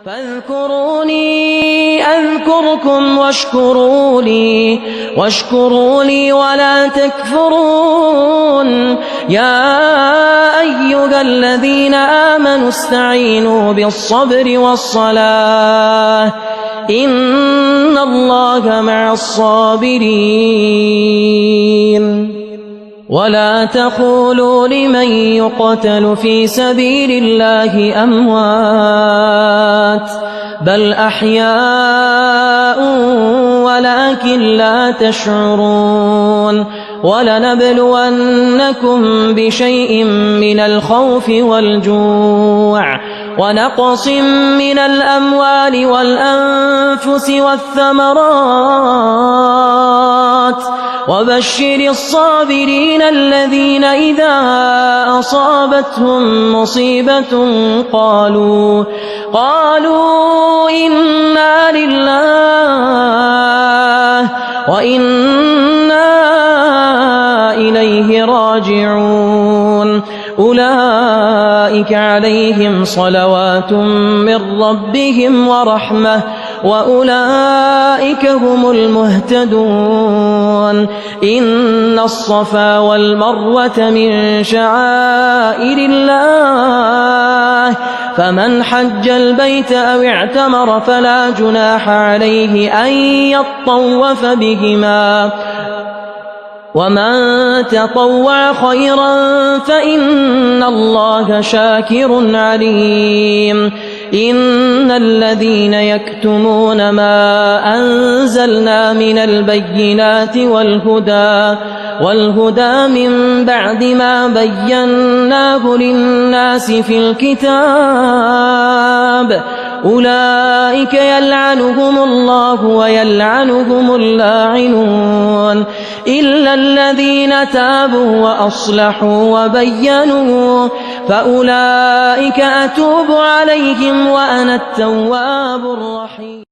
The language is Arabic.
فاذكروني أذكركم واشكروا لي ولا تكفرون. يا أيها الذين آمنوا استعينوا بالصبر والصلاة إن الله مع الصابرين. ولا تقولوا لمن يقتل في سبيل الله أموات بل أحياء ولكن لا تشعرون. ولنبلونكم بشيء من الخوف والجوع ونقص من الأموال والأنفس والثمرات وبشر الصابرين الذين إذا أصابتهم مصيبة قالوا إنا لله وإنا إليه راجعون. أولئك عليهم صلوات من ربهم ورحمة وأولئك هم المهتدون. إن الصفا والمروة من شعائر الله فمن حج البيت أو اعتمر فلا جناح عليه أن يطوف بهما ومن تطوع خيرا فإن الله شاكر عليم. إن الذين يكتمون ما أنزلنا من البينات والهدى من بعد ما بيناه للناس في الكتاب أولئك يلعنهم الله ويلعنهم اللاعنون إلا الذين تابوا وأصلحوا وبينوا فأولئك أتوب عليهم وأنا التواب الرحيم.